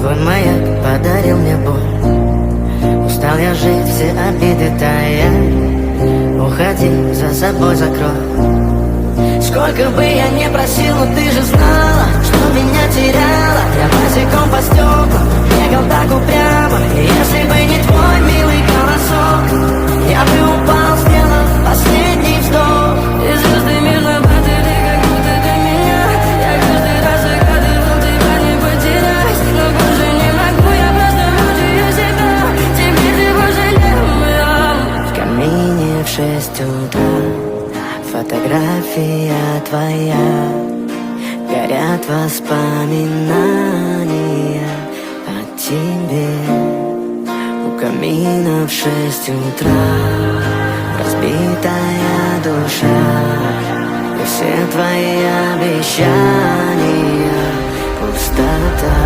Твой маяк подарил мне боль. Устал я жить, все обиды тая. Уходи, за собой закрой. Сколько бы я не просил, но ты же знала, что меня теряла. Я босиком по стеклам бегал так упрямо. И если бы не твой милый голосок, я бы упал, сделав последний вздох. И звезды между баты, ты как будто для меня. Я каждый раз загадывал тебя не потерять, но больше не могу, я просто мучаю себя. Теперь ты пожалел меня. В камине в 6 утра фотография твоя, горят воспоминания о тебе. У камина в 6 утра разбитая душа, и все твои обещания пустота.